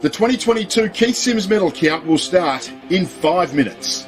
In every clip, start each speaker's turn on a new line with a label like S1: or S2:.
S1: The 2022 Keith Sims medal count will start in 5 minutes.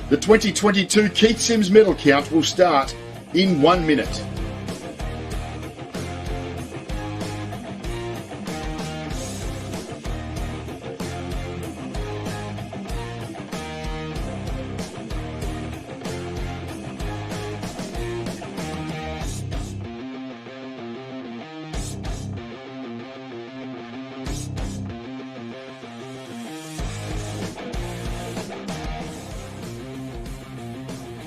S1: The 2022 Keith Sims medal count will start in 1 minute.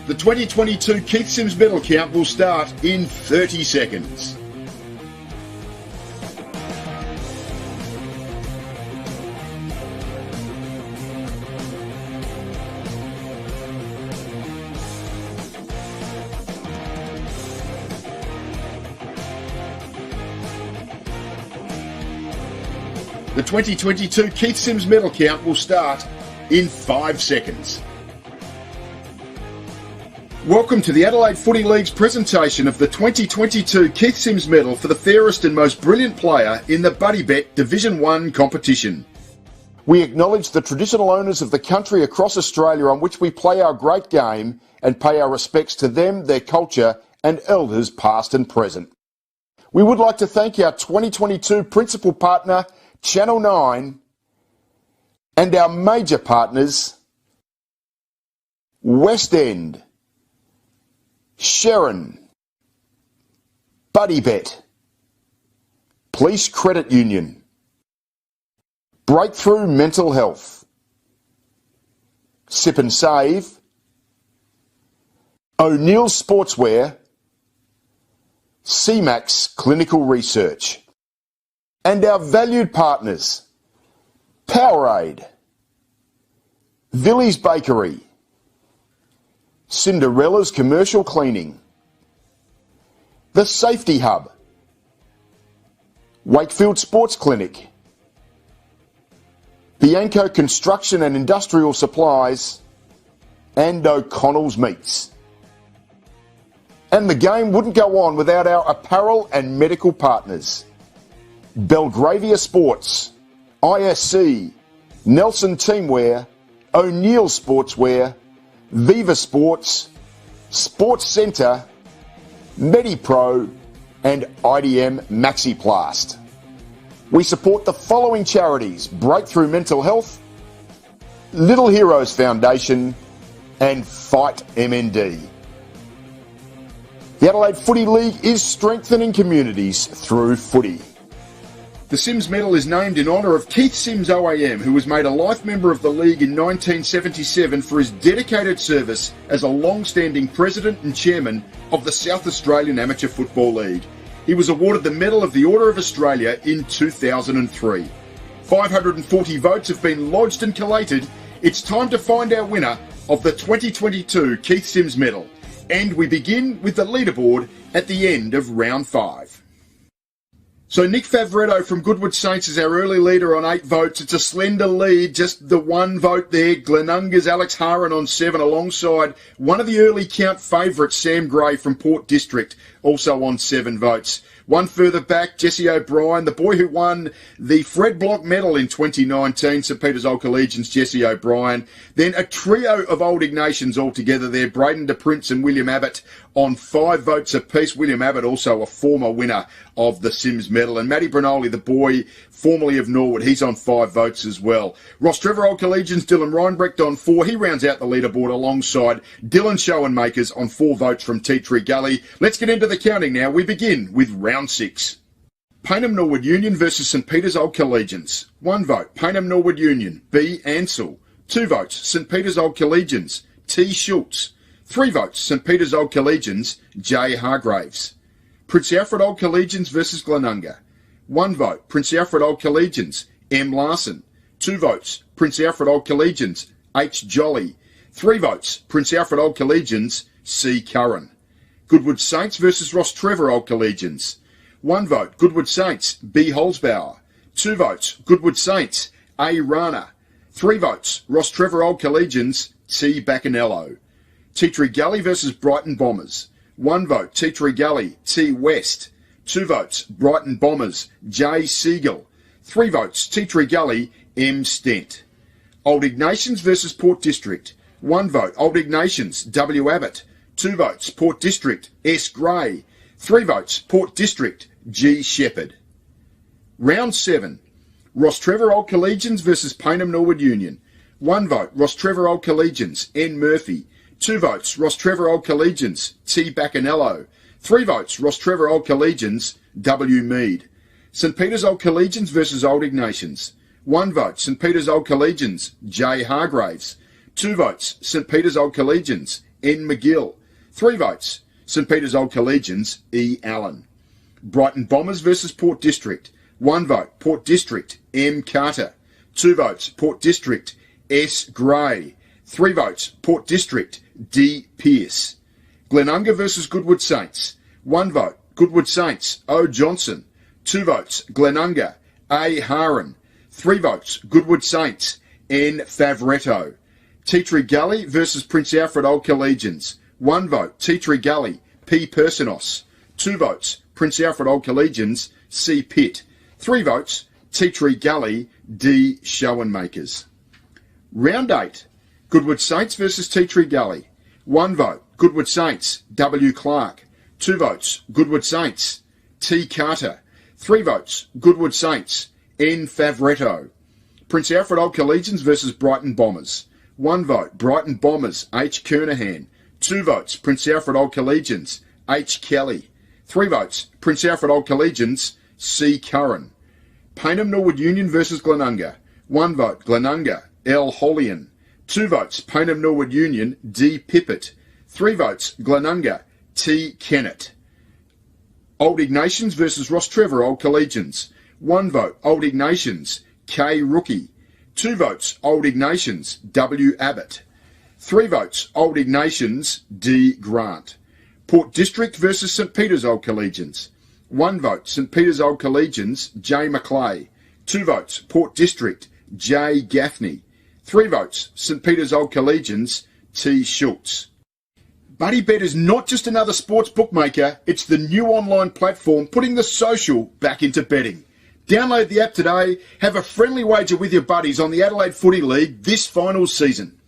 S1: The 2022 Keith Sims medal count will start in 30 seconds. The 2022 Keith Sims medal count will start in 5 seconds. Welcome to the Adelaide Footy League's presentation of the 2022 Keith Sims Medal for the fairest and most brilliant player in the Buddy Bet Division 1 competition. We acknowledge the traditional owners of the country across Australia on which we play our great game and pay our respects to them, their culture and elders past and present. We would like to thank our 2022 principal partner, Channel 9, and our major partners, West End, Sharon, Buddy Bet, Police Credit Union, Breakthrough Mental Health, Sip and Save, O'Neill Sportswear, CMAX Clinical Research, and our valued partners, Powerade, Villy's Bakery, Cinderella's Commercial Cleaning, The Safety Hub, Wakefield Sports Clinic, Bianco Construction and Industrial Supplies, and O'Connell's Meats. And the game wouldn't go on without our apparel and medical partners, Belgravia Sports, ISC, Nelson Teamwear, O'Neill Sportswear, Viva Sports, Sports Centre, MediPro, and IDM Maxiplast. We support the following charities: Breakthrough Mental Health, Little Heroes Foundation, and Fight MND. The Adelaide Footy League is strengthening communities through footy. The Sims Medal is named in honour of Keith Sims OAM, who was made a life member of the league in 1977 for his dedicated service as a long-standing president and chairman of the South Australian Amateur Football League. He was awarded the Medal of the Order of Australia in 2003. 540 votes have been lodged and collated. It's time to find our winner of the 2022 Keith Sims Medal. And we begin with the leaderboard at the end of round 5. So Nick Favreto from Goodwood Saints is our early leader on 8 votes. It's a slender lead, just the 1 vote there. Glenunga's Alex Haran on 7, alongside one of the early count favourites, Sam Gray from Port District, also on 7 votes. 1 further back, Jesse O'Brien, the boy who won the Fred Block medal in 2019, St Peter's Old Collegians, Jesse O'Brien. Then a trio of Old Ignatians altogether there, Braden De Prince and William Abbott on 5 votes apiece. William Abbott also a former winner of the Sims Medal. And Matty Brinoli, the boy formerly of Norwood, he's on 5 votes as well. Ross Trevor Old Collegians, Dylan Reinbrecht on 4. He rounds out the leaderboard alongside Dylan Schoenmakers on 4 votes from Tea Tree Gully. Let's get into the counting now. We begin with round 6. Payneham Norwood Union versus St Peter's Old Collegians. 1 vote, Payneham Norwood Union, B. Ansell. 2 votes, St Peter's Old Collegians, T. Schultz. 3 votes, St Peter's Old Collegians, J. Hargraves. Prince Alfred Old Collegians versus Glenunga. 1 vote, Prince Alfred Old Collegians, M. Larson. 2 votes, Prince Alfred Old Collegians, H. Jolly. 3 votes, Prince Alfred Old Collegians, C. Curran. Goodwood Saints versus Ross Trevor Old Collegians. 1 vote, Goodwood Saints, B. Holzbauer. 2 votes, Goodwood Saints, A. Rana. 3 votes, Ross Trevor Old Collegians, T. Bacanello. Tea Tree Gully versus Brighton Bombers. 1 vote, Tea Tree Gully, T. West. 2 votes, Brighton Bombers, J. Siegel. 3 votes, Tea Tree Gully, M. Stent. Old Ignatians versus Port District. 1 vote, Old Ignatians, W. Abbott. 2 votes, Port District, S. Gray. 3 votes, Port District, G. Shepherd. Round 7. Ross Trevor Old Collegians versus Payneham Norwood Union. 1 vote, Ross Trevor Old Collegians, N. Murphy. 2 votes, Ross Trevor Old Collegians, T. Bacanello. 3 votes, Ross Trevor Old Collegians, W. Mead. St Peter's Old Collegians versus Old Ignatians. 1 vote, St Peter's Old Collegians, J. Hargraves. 2 votes, St Peter's Old Collegians, N. McGill. 3 votes, St Peter's Old Collegians, E. Allen. Brighton Bombers versus Port District. 1 vote, Port District, M. Carter. 2 votes, Port District, S. Gray. 3 votes, Port District, D. Pearce. Glenunga versus Goodwood Saints. 1 vote, Goodwood Saints, O. Johnson. 2 votes, Glenunga, A. Haran. 3 votes, Goodwood Saints, N. Favreto. Tea Tree Gully versus Prince Alfred Old Collegians. 1 vote, Tea Tree Gully, P. Persinos. 2 votes, Prince Alfred Old Collegians, C. Pitt. 3 votes, Tea Tree Gully, D. Schoenmakers. Round 8, Goodwood Saints versus Tea Tree Gully. 1 vote, Goodwood Saints, W. Clark. 2 votes, Goodwood Saints, T. Carter. 3 votes, Goodwood Saints, N. Favreto. Prince Alfred Old Collegians versus Brighton Bombers. 1 vote, Brighton Bombers, H. Kernahan. 2 votes, Prince Alfred Old Collegians, H. Kelly. 3 votes, Prince Alfred Old Collegians, C. Curran. Payneham Norwood Union versus Glenunga. 1 vote, Glenunga, L. Hollian. 2 votes, Payneham Norwood Union, D. Pippett. 3 votes, Glenunga, T. Kennett. Old Ignatians versus Ross Trevor Old Collegians. 1 vote, Old Ignatians, K. Rookie. 2 votes, Old Ignatians, W. Abbott. 3 votes, Old Ignatians, D. Grant. Port District versus St Peter's Old Collegians. 1 vote, St Peter's Old Collegians, J. Maclay. 2 votes, Port District, J. Gaffney. 3 votes, St Peter's Old Collegians, T. Schultz. Buddy Bet is not just another sports bookmaker, it's the new online platform putting the social back into betting. Download the app today, have a friendly wager with your buddies on the Adelaide Footy League this finals season.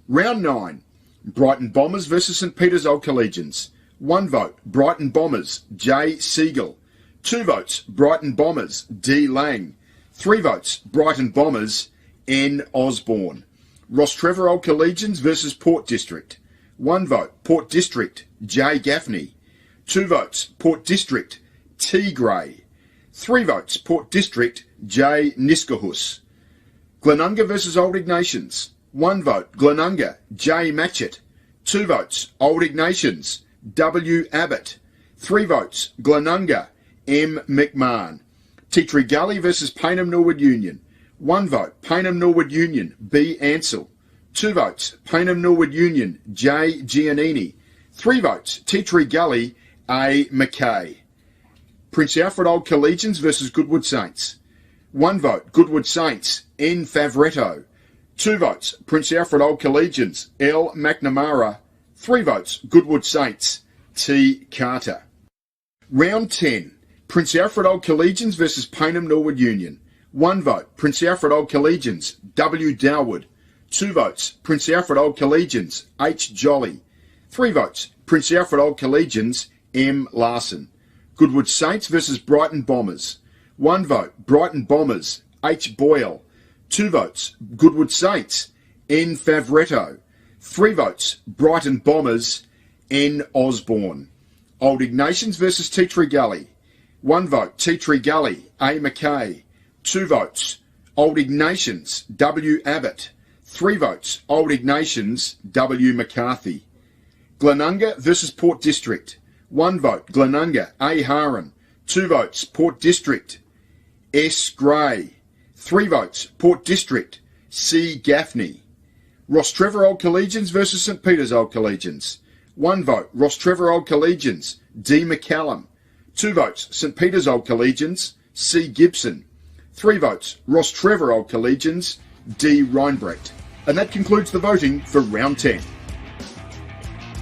S1: Round 9, Brighton Bombers versus St Peter's Old Collegians. 1 vote, Brighton Bombers, J. Siegel. 2 votes, Brighton Bombers, D. Lang. 3 votes, Brighton Bombers, N. Osborne. Ross Trevor Old Collegians versus Port District. 1 vote, Port District, J. Gaffney. 2 votes, Port District, T. Gray. 3 votes, Port District, J. Niskahus. Glenunga versus Old Ignatians. 1 vote, Glenunga, J. Matchett. 2 votes, Old Ignatians, W. Abbott. 3 votes, Glenunga, M. McMahon. Tea Tree Gully versus Payneham Norwood Union. 1 vote, Payneham Norwood Union, B. Ansell. 2 votes, Payneham Norwood Union, J. Giannini. 3 votes, Tea Tree Gully, A. McKay. Prince Alfred Old Collegians versus Goodwood Saints. 1 vote, Goodwood Saints, N. Favreto. 2 votes, Prince Alfred Old Collegians, L. McNamara. 3 votes, Goodwood Saints, T. Carter. Round 10, Prince Alfred Old Collegians versus Payneham Norwood Union. 1 vote, Prince Alfred Old Collegians, W. Darwood. 2 votes, Prince Alfred Old Collegians, H. Jolly. 3 votes, Prince Alfred Old Collegians, M. Larson. Goodwood Saints versus Brighton Bombers. 1 vote, Brighton Bombers, H. Boyle. 2 votes, Goodwood Saints, N. Favreto. 3 votes, Brighton Bombers, N. Osborne. Old Ignatians versus Tea Tree Gully. 1 vote, Tea Tree Gully, A. McKay. 2 votes, Old Ignatians, W. Abbott. 3 votes, Old Ignatians, W. McCarthy. Glenunga versus Port District. 1 vote, Glenunga, A. Haran. 2 votes, Port District, S. Gray. 3 votes, Port District, C. Gaffney. Ross Trevor Old Collegians versus St Peter's Old Collegians. 1 vote, Ross Trevor Old Collegians, D. McCallum. 2 votes, St Peter's Old Collegians, C. Gibson. 3 votes, Ross Trevor Old Collegians, D. Reinbrecht. And that concludes the voting for round 10.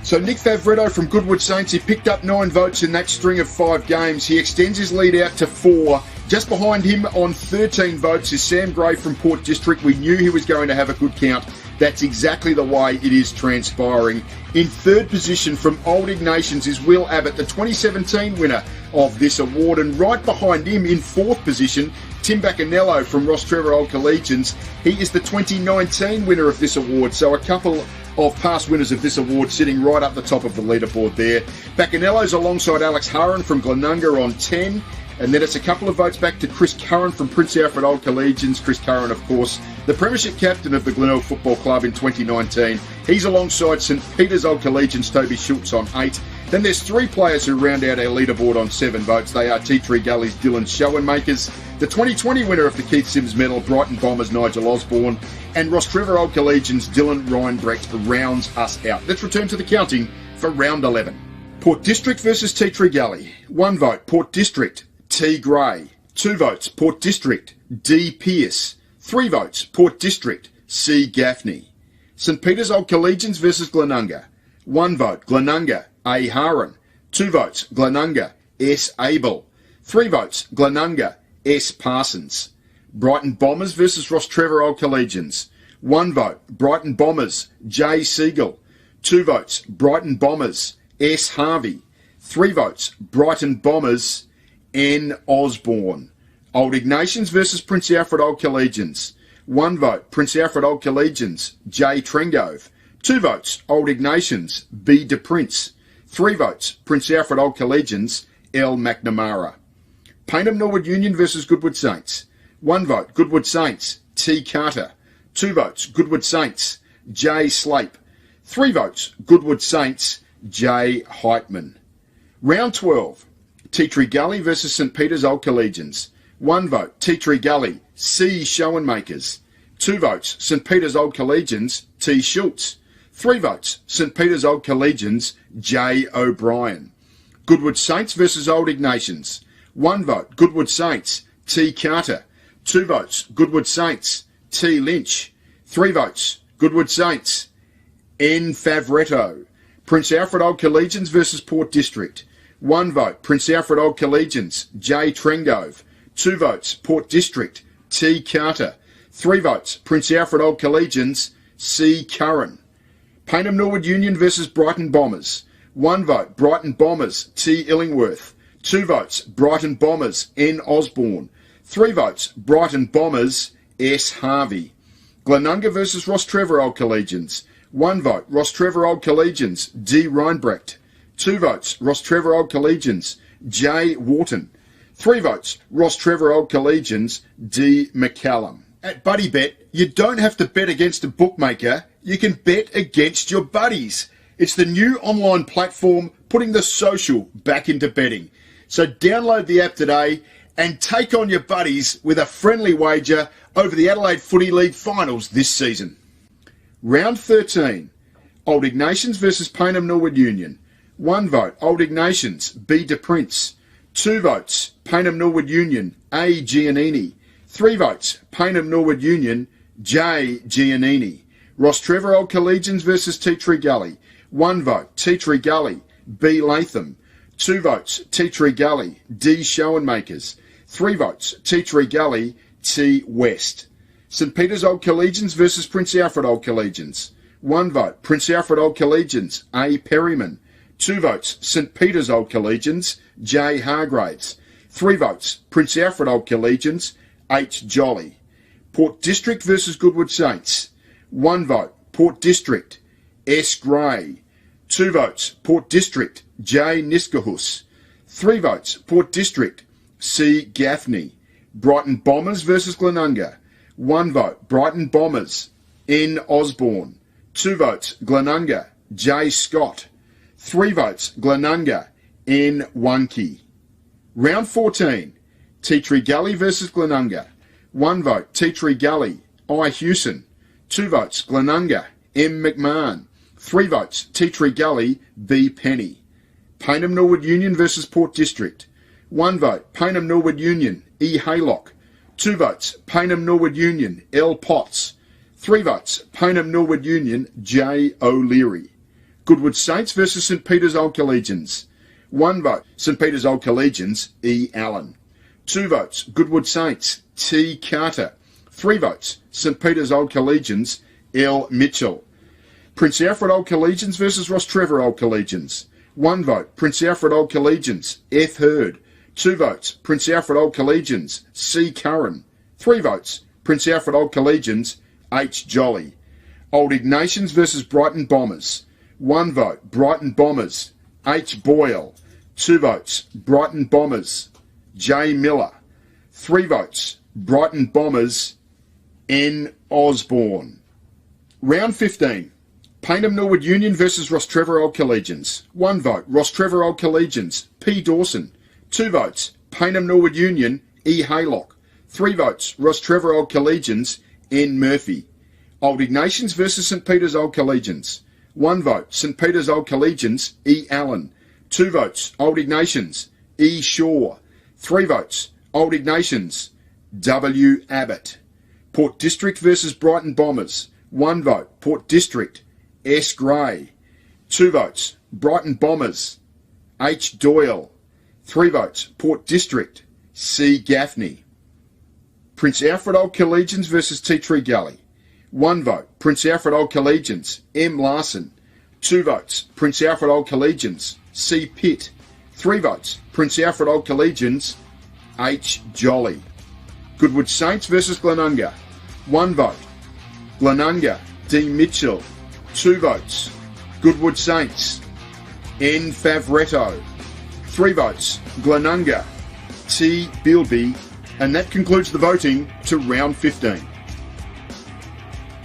S1: So Nick Favreto from Goodwood Saints, he picked up 9 votes in that string of 5 games. He extends his lead out to 4. Just behind him on 13 votes is Sam Gray from Port District. We knew he was going to have a good count. That's exactly the way it is transpiring. In 3rd position from Old Ignatians is Will Abbott, the 2017 winner of this award. And right behind him in 4th position, Tim Baccanello from Ross Trevor Old Collegians. He is the 2019 winner of this award. So a couple of past winners of this award sitting right up the top of the leaderboard there. Baccanello's alongside Alex Haran from Glenunga on 10. And then it's a couple of votes back to Chris Curran from Prince Alfred Old Collegians. Chris Curran, of course, the Premiership captain of the Glenelg Football Club in 2019. He's alongside St Peter's Old Collegians, Toby Schultz on 8. Then there's 3 players who round out our leaderboard on 7 votes. They are Tea Tree Gully's Dylan Schoenmakers, the 2020 winner of the Keith Sims Medal, Brighton Bombers' Nigel Osborne, and Ross Trevor Old Collegians' Dylan Reinbrecht rounds us out. Let's return to the counting for round 11. Port District versus Tea Tree Gully. 1 vote, Port District, T. Gray. 2 votes, Port District, D. Pearce. 3 votes, Port District, C. Gaffney. St Peter's Old Collegians versus Glenunga. 1 vote, Glenunga, A. Haran. 2 votes, Glenunga, S. Abel. 3 votes, Glenunga, S. Parsons. Brighton Bombers versus Ross Trevor Old Collegians. 1 vote, Brighton Bombers, J. Siegel. 2 votes, Brighton Bombers, S. Harvey. 3 votes, Brighton Bombers, N. Osborne. Old Ignatians versus Prince Alfred Old Collegians. 1 vote, Prince Alfred Old Collegians, J. Trengove. 2 votes, Old Ignatians, B. De Prince. 3 votes, Prince Alfred Old Collegians, L. McNamara. Payneham Norwood Union versus Goodwood Saints. 1 vote, Goodwood Saints, T. Carter. 2 votes, Goodwood Saints, J. Slape. 3 votes, Goodwood Saints, J. Heitman. Round 12, Tea Tree Gully versus St Peter's Old Collegians. 1 vote, Tea Tree Gully, C. Schoenmakers. 2 votes, St Peter's Old Collegians, T. Schultz. 3 votes, St Peter's Old Collegians, J. O'Brien. Goodwood Saints versus Old Ignatians. 1 vote, Goodwood Saints, T. Carter. 2 votes, Goodwood Saints, T. Lynch. 3 votes, Goodwood Saints, N. Favreto. Prince Alfred Old Collegians versus Port District. 1 vote, Prince Alfred Old Collegians, J. Trengove. 2 votes, Port District, T. Carter. 3 votes, Prince Alfred Old Collegians, C. Curran. Payneham Norwood Union versus Brighton Bombers. 1 vote, Brighton Bombers, T. Illingworth. 2 votes, Brighton Bombers, N. Osborne. 3 votes, Brighton Bombers, S. Harvey. Glenunga versus Ross Trevor Old Collegians. 1 vote, Ross Trevor Old Collegians, D. Reinbrecht. 2 votes, Ross Trevor Old Collegians, J. Wharton. 3 votes, Ross Trevor Old Collegians, D. McCallum. At Buddy Bet, you don't have to bet against a bookmaker, you can bet against your buddies. It's the new online platform putting the social back into betting. So download the app today and take on your buddies with a friendly wager over the Adelaide Footy League finals this season. Round 13, Old Ignatians versus Payneham Norwood Union. 1 vote, Old Ignatians, B. De Prince. 2 votes, Payneham Norwood Union, A. Giannini. 3 votes, Payneham Norwood Union, J. Giannini. Ross Trevor Old Collegians versus Tea Tree Gully. 1 vote, Tea Tree Gully, B. Latham. 2 votes, Tea Tree Gully, D. Schoenmakers. 3 votes, Tea Tree Gully, T. West. St Peter's Old Collegians versus Prince Alfred Old Collegians. 1 vote, Prince Alfred Old Collegians, A. Perryman. 2 votes, St Peter's Old Collegians, J. Hargraves. 3 votes, Prince Alfred Old Collegians, H. Jolly. Port District versus Goodwood Saints. 1 vote, Port District, S. Gray. 2 votes, Port District, J. Niskahus. 3 votes, Port District, C. Gaffney. Brighton Bombers versus Glenunga. 1 vote, Brighton Bombers, N. Osborne. 2 votes, Glenunga, J. Scott. 3 votes, Glenunga, N. Wunke. Round 14, Tea Tree Gully versus Glenunga. 1 vote, Tea Tree Gully, I. Hewson. 2 votes, Glenunga, M. McMahon. 3 votes, Tea Tree Gully, B. Penny. Payneham Norwood Union versus Port District. 1 vote, Payneham Norwood Union, E. Haylock. 2 votes, Payneham Norwood Union, L. Potts. 3 votes, Payneham Norwood Union, J. O'Leary. Goodwood Saints versus St Peter's Old Collegians. 1 vote, St Peter's Old Collegians, E. Allen. 2 votes, Goodwood Saints, T. Carter. 3 votes, St Peter's Old Collegians, L. Mitchell. Prince Alfred Old Collegians versus Ross Trevor Old Collegians. 1 vote, Prince Alfred Old Collegians, F. Hurd. 2 votes, Prince Alfred Old Collegians, C. Curran. 3 votes, Prince Alfred Old Collegians, H. Jolly. Old Ignatians versus Brighton Bombers. 1 vote, Brighton Bombers, H. Boyle. 2 votes, Brighton Bombers, J. Miller. 3 votes, Brighton Bombers, N. Osborne. Round 15, Payneham Norwood Union versus Ross Trevor Old Collegians. 1 vote, Ross Trevor Old Collegians, P. Dawson. 2 votes, Payneham Norwood Union, E. Haylock. 3 votes, Ross Trevor Old Collegians, N. Murphy. Old Ignatians versus St Peter's Old Collegians. 1 vote, St Peter's Old Collegians, E. Allen. 2 votes, Old Ignatians, E. Shaw. 3 votes, Old Ignatians, W. Abbott. Port District versus Brighton Bombers. 1 vote, Port District, S. Gray. 2 votes. Brighton Bombers, H. Doyle. 3 votes. Port District, C. Gaffney. Prince Alfred Old Collegians versus Tea Tree Gully. 1 vote. Prince Alfred Old Collegians, M. Larson. 2 votes. Prince Alfred Old Collegians, C. Pitt. 3 votes. Prince Alfred Old Collegians, H. Jolly. Goodwood Saints versus Glenunga. 1 vote. Glenunga, D. Mitchell. 2 votes. Goodwood Saints, N. Favreto. 3 votes. Glenunga, T. Bilby. And that concludes the voting to round 15.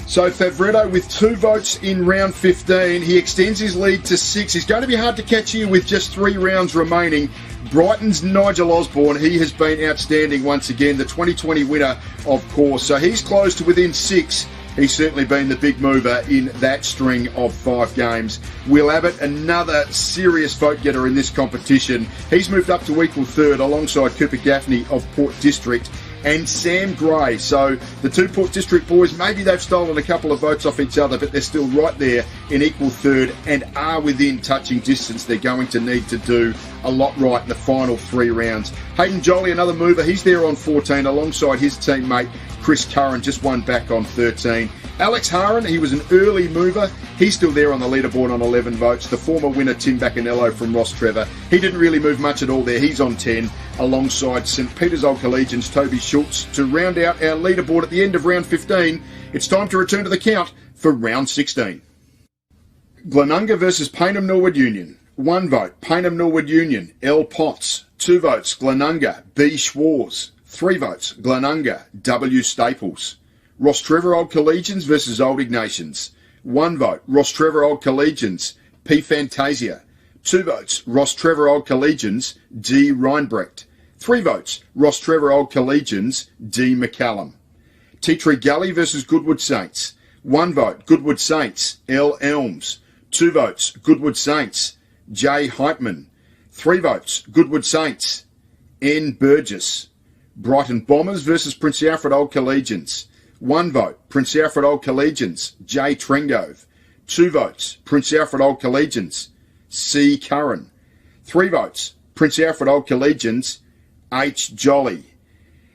S1: So Favreto with 2 votes in round 15. He extends his lead to 6. He's going to be hard to catch here with just 3 rounds remaining. Brighton's Nigel Osborne, he has been outstanding once again, the 2020 winner, of course. So he's close to within 6. He's certainly been the big mover in that string of 5 games. Will Abbott, another serious vote getter in this competition. He's moved up to equal third alongside Cooper Gaffney of Port District and Sam Gray. So the 2 Port District boys, maybe they've stolen a couple of votes off each other, but they're still right there in equal third and are within touching distance. They're going to need to do a lot right in the final 3 rounds. Hayden Jolly, another mover, he's there on 14 alongside his teammate Chris Curran, just 1 back on 13. Alex Haran, he was an early mover. He's still there on the leaderboard on 11 votes. The former winner, Tim Baccanello from Ross Trevor, he didn't really move much at all there. He's on 10, alongside St Peter's Old Collegians, Toby Schultz. To round out our leaderboard at the end of round 15, it's time to return to the count for round 16. Glenunga versus Payneham Norwood Union. 1 vote, Payneham Norwood Union, L. Potts. 2 votes, Glenunga, B. Schwarz. 3 votes, Glenunga, W. Staples. Ross Trevor Old Collegians versus Old Ignatians. 1 vote, Ross Trevor Old Collegians, P. Fantasia. 2 votes, Ross Trevor Old Collegians, D. Reinbrecht. 3 votes, Ross Trevor Old Collegians, D. McCallum. Tea Tree Gully versus Goodwood Saints. 1 vote, Goodwood Saints, L. Elms. 2 votes, Goodwood Saints, J. Heitman. 3 votes, Goodwood Saints, N. Burgess. Brighton Bombers versus Prince Alfred Old Collegians. 1 vote, Prince Alfred Old Collegians, J. Trengove. 2 votes, Prince Alfred Old Collegians, C. Curran. 3 votes, Prince Alfred Old Collegians, H. Jolly.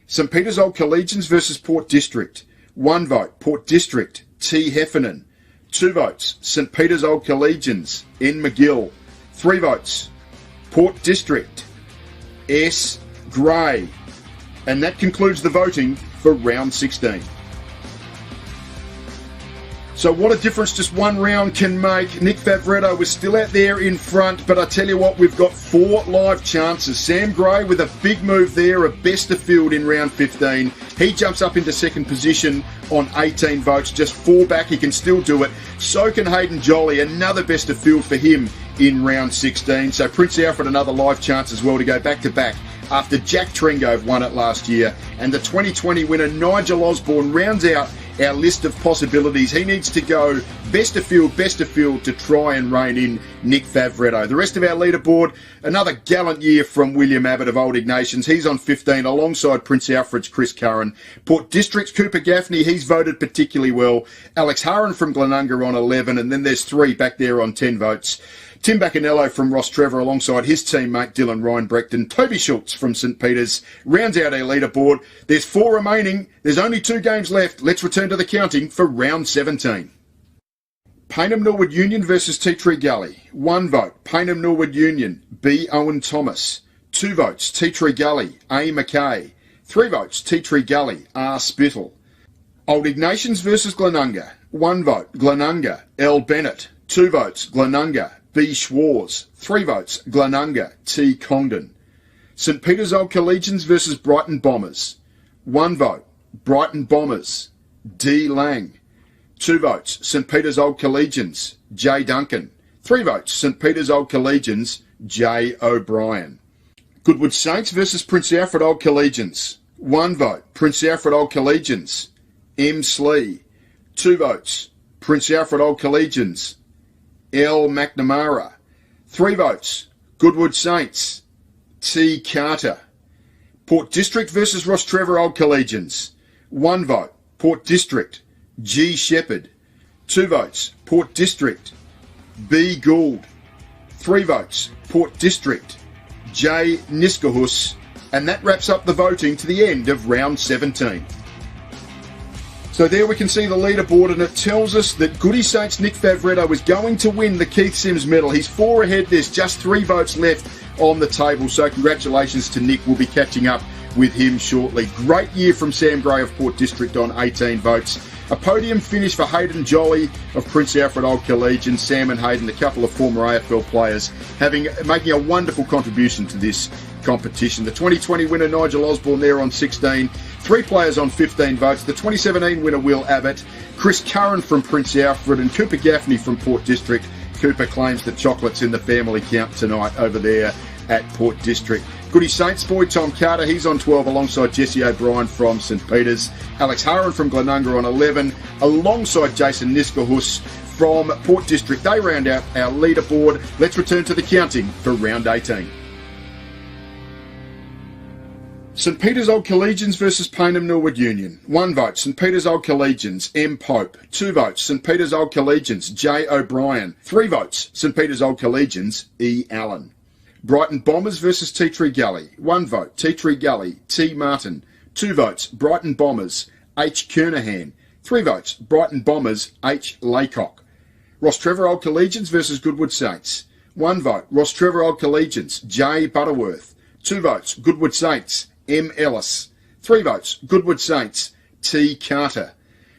S1: St Peter's Old Collegians versus Port District. 1 vote, Port District, T. Heffernan. 2 votes, St Peter's Old Collegians, N. McGill. 3 votes, Port District, S. Gray. And that concludes the voting for round 16. So what a difference just 1 round can make. Nick Favreto was still out there in front, but I tell you what, we've got 4 live chances. Sam Gray with a big move there, a best of field in round 15. He jumps up into second position on 18 votes, just 4 back. He can still do it. So can Hayden Jolly, another best of field for him in round 16. So Prince Alfred, another live chance as well to go back to back after Jack Trengove won it last year. And the 2020 winner, Nigel Osborne, rounds out our list of possibilities. He needs to go best of field to try and rein in Nick Favreto. The rest of our leaderboard, another gallant year from William Abbott of Old Ignatians. He's on 15 alongside Prince Alfred's Chris Curran. Port District's Cooper Gaffney, he's voted particularly well. Alex Haran from Glenunga on 11, and then there's 3 back there on 10 votes. Tim Baccanello from Ross Trevor alongside his teammate Dylan Reinbrecht, and Toby Schultz from St Peter's rounds out our leaderboard. There's 4 remaining. There's only 2 games left. Let's return to the counting for round 17. Payneham Norwood Union versus Tea Tree Gully. 1 vote, Payneham Norwood Union, B. Owen Thomas. 2 votes, Tea Tree Gully, A. McKay. 3 votes, Tea Tree Gully, R. Spittle. Old Ignatians versus Glenunga. 1 vote, Glenunga, L. Bennett. 2 votes, Glenunga, B. Schwarz. 3 votes, Glenunga, T. Congdon. St Peter's Old Collegians versus Brighton Bombers. 1 vote, Brighton Bombers, D. Lang. 2 votes, St Peter's Old Collegians, J. Duncan. 3 votes, St Peter's Old Collegians, J. O'Brien. Goodwood Saints versus Prince Alfred Old Collegians. 1 vote, Prince Alfred Old Collegians, M. Slee. 2 votes, Prince Alfred Old Collegians, L. McNamara. 3 votes, Goodwood Saints, T. Carter. Port District versus Ross Trevor Old Collegians. 1 vote, Port District, G. Shepherd. 2 votes, Port District, B. Gould. 3 votes, Port District, J. Niskahus, and that wraps up the voting to the end of round 17. So there we can see the leaderboard, and it tells us that Goody Saints' Nick Favreto is going to win the Keith Sims medal. He's 4 ahead. There's just 3 votes left on the table, so congratulations to Nick. We'll be catching up with him shortly. Great year from Sam Gray of Port District on 18 votes. A podium finish for Hayden Jolly of Prince Alfred Old Collegian. Sam and Hayden, a couple of former AFL players, making a wonderful contribution to this competition. The 2020 winner Nigel Osborne there on 16. 3 players on 15 votes. The 2017 winner Will Abbott, Chris Curran from Prince Alfred, and Cooper Gaffney from Port District. Cooper claims the chocolates in the family count tonight over there at Port District. Goody Saints boy Tom Carter, he's on 12 alongside Jesse O'Brien from St Peters. Alex Haran from Glenunga on 11 alongside Jason Niskahus from Port District. They round out our leaderboard. Let's return to the counting for round 18. St Peters Old Collegians versus Payneham Millwood Union. 1 vote, St Peters Old Collegians, M. Pope. 2 votes, St Peters Old Collegians, J. O'Brien. 3 votes, St Peters Old Collegians, E. Allen. Brighton Bombers versus Tea Tree Gully. 1 vote, Tea Tree Gully, T. Martin. 2 votes, Brighton Bombers, H. Kernahan. 3 votes, Brighton Bombers, H. Laycock. Ross Trevor Old Collegians versus Goodwood Saints. 1 vote, Ross Trevor Old Collegians, J. Butterworth. 2 votes, Goodwood Saints, M. Ellis. 3 votes, Goodwood Saints, T. Carter.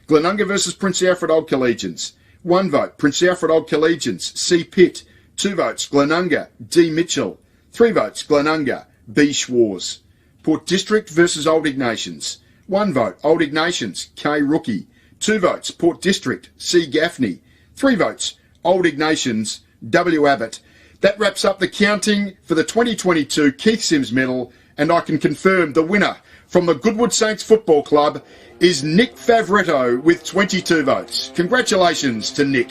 S1: Glenunga versus Prince Alfred Old Collegians. 1 vote, Prince Alfred Old Collegians, C. Pitt. 2 votes, Glenunga, D. Mitchell. 3 votes, Glenunga, B. Schwarz. Port District versus Old Ignatians. 1 vote, Old Ignatians, K. Rookie. 2 votes, Port District, C. Gaffney. 3 votes, Old Ignatians, W. Abbott. That wraps up the counting for the 2022 Keith Sims medal, and I can confirm the winner from the Goodwood Saints Football Club is Nick Favreto with 22 votes. Congratulations to Nick.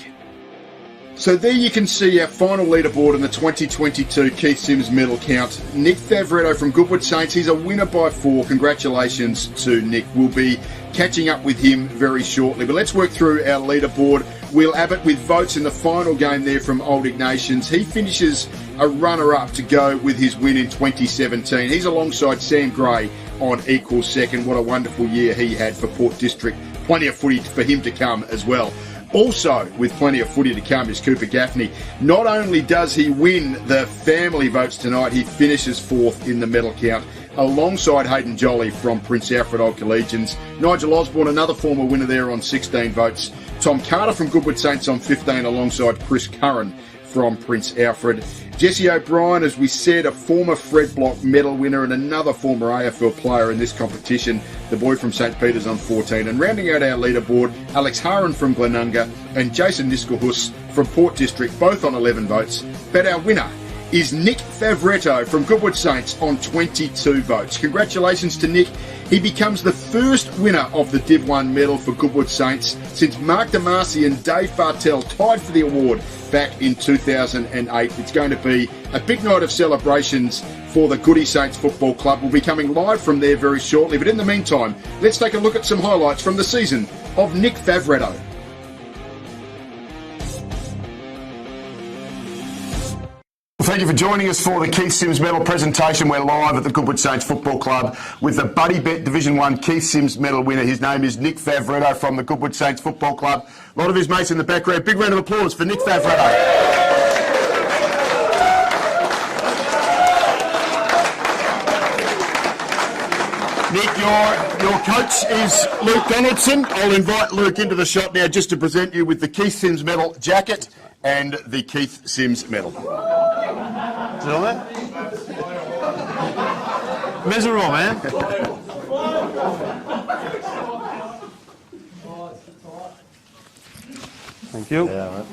S1: So there you can see our final leaderboard in the 2022 Keith Sims medal count. Nick Favreto from Goodwood Saints, he's a winner by 4. Congratulations to Nick. We'll be catching up with him very shortly. But let's work through our leaderboard. Will Abbott with votes in the final game there from Old Ignatians. He finishes a runner-up to go with his win in 2017. He's alongside Sam Gray on equal second. What a wonderful year he had for Port District. Plenty of footy for him to come as well. Also, with plenty of footy to come, is Cooper Gaffney. Not only does he win the family votes tonight, he finishes 4th in the medal count, alongside Hayden Jolly from Prince Alfred Old Collegians. Nigel Osborne, another former winner there on 16 votes. Tom Carter from Goodwood Saints on 15, alongside Chris Curran from Prince Alfred. Jesse O'Brien, as we said, a former Fred Block medal winner and another former AFL player in this competition, the boy from St Peters on 14. And rounding out our leaderboard, Alex Haran from Glenunga and Jason Niskahus from Port District, both on 11 votes. But our winner is Nick Favreto from Goodwood Saints on 22 votes. Congratulations to Nick. He becomes the first winner of the Div 1 medal for Goodwood Saints since Mark DeMarcy and Dave Fartell tied for the award back in 2008. It's going to be a big night of celebrations for the Goody Saints Football Club. We'll be coming live from there very shortly. But in the meantime, let's take a look at some highlights from the season of Nick Favreto. Thank you for joining us for the Keith Sims medal presentation. We're live at the Goodwood Saints Football Club with the Buddy Bet Division 1 Keith Sims medal winner. His name is Nick Favreto from the Goodwood Saints Football Club. A lot of his mates in the background. Big round of applause for Nick Favreto. Nick, your coach is Luke Donaldson. I'll invite Luke into the shot now just to present you with the Keith Sims medal jacket and the Keith Sims medal.
S2: Is it on there? Miserable, man. Thank you. Yeah,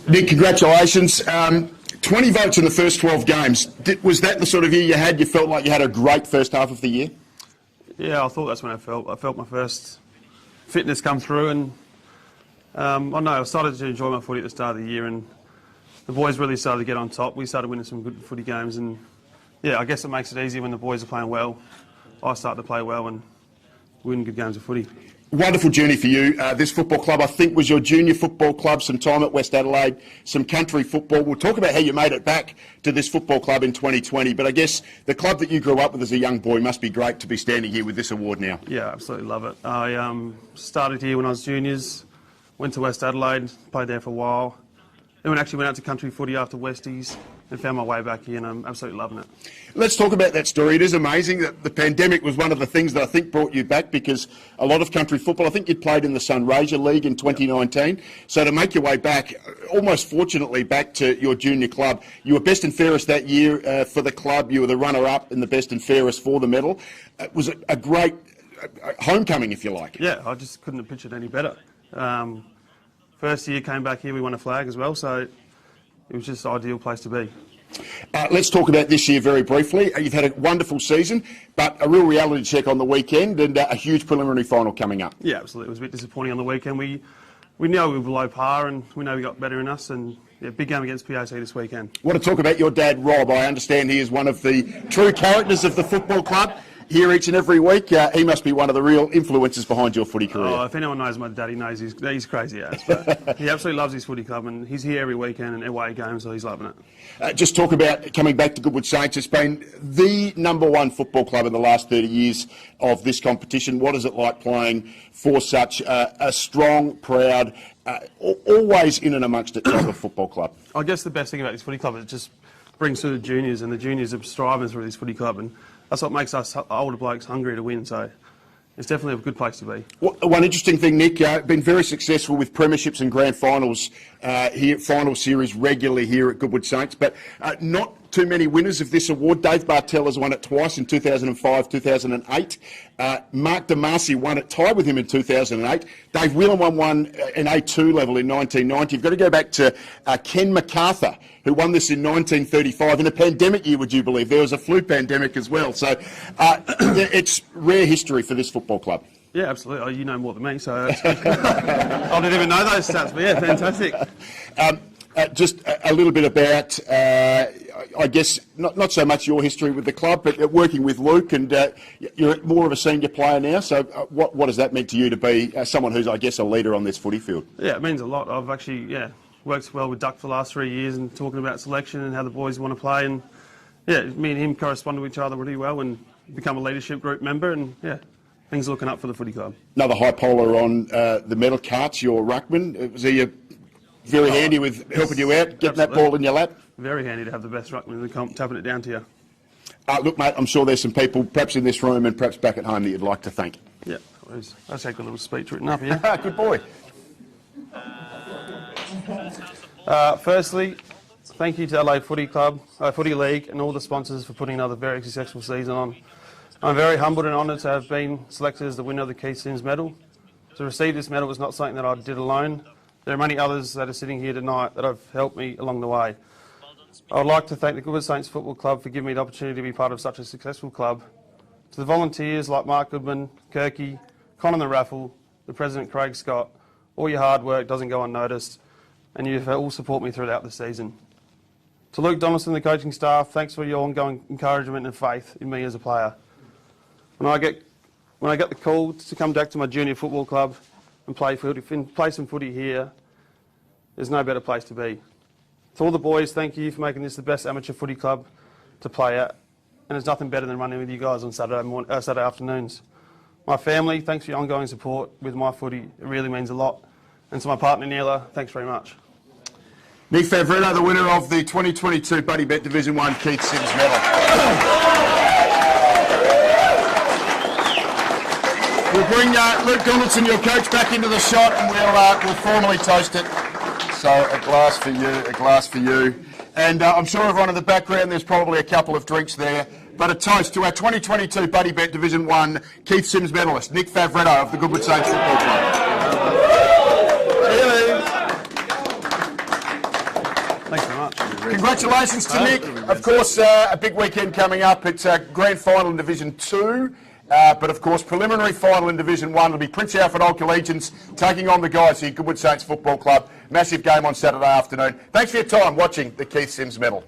S1: Nick, congratulations. 20 votes in the first 12 games. Was that the sort of year you had? You felt like you had a great first half of the year?
S2: Yeah, I thought that's when I felt my first fitness come through, and I started to enjoy my footy at the start of the year, and the boys really started to get on top. We started winning some good footy games, and yeah, I guess it makes it easy when the boys are playing well. I start to play well and win good games of footy.
S1: Wonderful journey for you. This football club, I think, was your junior football club, some time at West Adelaide, some country football. We'll talk about how you made it back to this football club in 2020, but I guess the club that you grew up with as a young boy must be great to be standing here with this award now.
S2: Yeah, absolutely love it. I started here when I was juniors, went to West Adelaide, played there for a while, then went out to country footy after Westies and found my way back here, and I'm absolutely loving it.
S1: Let's talk about that story. It is amazing that the pandemic was one of the things that I think brought you back, because a lot of country football, I think you'd played in the Sunraysia League in 2019. Yep. So to make your way back, almost fortunately back to your junior club, you were best and fairest that year for the club. You were the runner-up and the best and fairest for the medal. It was a great homecoming, if you like.
S2: Yeah, I just couldn't have pictured any better. First year came back here, we won a flag as well, so it was just an ideal place to be.
S1: Let's talk about this year very briefly. You've had a wonderful season, but a real reality check on the weekend and a huge preliminary final coming up.
S2: Yeah, absolutely. It was a bit disappointing on the weekend. We know we were below par, and we know we got better in us, and yeah, big game against PAC this weekend.
S1: I want to talk about your dad, Rob. I understand he is one of the true characters of the football club here each and every week. He must be one of the real influences behind your footy career.
S2: Oh, if anyone knows my dad, he knows he's crazy ass. But he absolutely loves his footy club, and he's here every weekend and away games, so he's loving it.
S1: Just talk about coming back to Goodwood Saints. It's been the #1 football club in the last 30 years of this competition. What is it like playing for such a strong, proud, always in and amongst it type of football club?
S2: I guess the best thing about this footy club is it just brings through the juniors, and the juniors are striving through this footy club, and that's what makes us older blokes hungry to win, so it's definitely a good place to be.
S1: One interesting thing, Nick, been very successful with premierships and grand finals here, final series regularly here at Goodwood Saints, but not too many winners of this award. Dave Bartel has won it twice in 2005, 2008. Mark DeMasi won it, tied with him in 2008. Dave Whelan won one in A2 level in 1990. You've got to go back to Ken MacArthur, who won this in 1935 in a pandemic year, would you believe? There was a flu pandemic as well. So it's rare history for this football club.
S2: Yeah, absolutely. Oh, you know more than me, so that's good. I didn't even know those stats, but yeah, fantastic.
S1: Just a little bit about, I guess, not so much your history with the club, but working with Luke, and you're more of a senior player now, so what does that mean to you to be someone who's, I guess, a leader on this footy field?
S2: Yeah, it means a lot. I've actually, worked well with Duck for the last 3 years and talking about selection and how the boys want to play, and yeah, me and him correspond to each other really well and become a leadership group member, and yeah, things are looking up for the footy club. Another
S1: high polar on the medal carts, your ruckman. Was he very handy with helping you out, getting that ball in your lap?
S2: Very handy to have the best ruckman in the comp, tapping it down to you.
S1: Look, mate, I'm sure there's some people, perhaps in this room and perhaps back at home, that you'd like to thank.
S2: Yeah, I've just had a little speech written up here.
S1: Good boy.
S2: Firstly, thank you to Adelaide Footy Club, Footy League, and all the sponsors for putting another very successful season on. I'm very humbled and honoured to have been selected as the winner of the Keith Sims medal. To receive this medal was not something that I did alone. There are many others that are sitting here tonight that have helped me along the way. I would like to thank the Goodwood Saints Football Club for giving me the opportunity to be part of such a successful club. To the volunteers like Mark Goodman, Kirky, Con the Raffle, the President Craig Scott, all your hard work doesn't go unnoticed, and you all support me throughout the season. To Luke Donaldson, the coaching staff, thanks for your ongoing encouragement and faith in me as a player. When I get the call to come back to my junior football club and play some footy here, there's no better place to be. To all the boys, thank you for making this the best amateur footy club to play at, and there's nothing better than running with you guys on Saturday afternoons. My family, thanks for your ongoing support with my footy. It really means a lot. And to my partner, Neela, thanks very much.
S1: Nick Favreto, the winner of the 2022 Buddy Bet Division 1 Keith Sims medal. We'll bring Luke Donaldson, your coach, back into the shot, and we'll formally toast it. So a glass for you, a glass for you. And I'm sure everyone in the background, there's probably a couple of drinks there. But a toast to our 2022 Buddy Bet Division 1 Keith Sims medalist, Nick Favreto of the Goodwood Saints Football Club.
S2: Thanks very much.
S1: Congratulations to Nick. Of course, a big weekend coming up. It's a grand final in Division 2. But of course, preliminary final in Division 1 will be Prince Alfred Old Collegians taking on the guys here, Goodwood Saints Football Club. Massive game on Saturday afternoon. Thanks for your time watching the Keith Sims medal.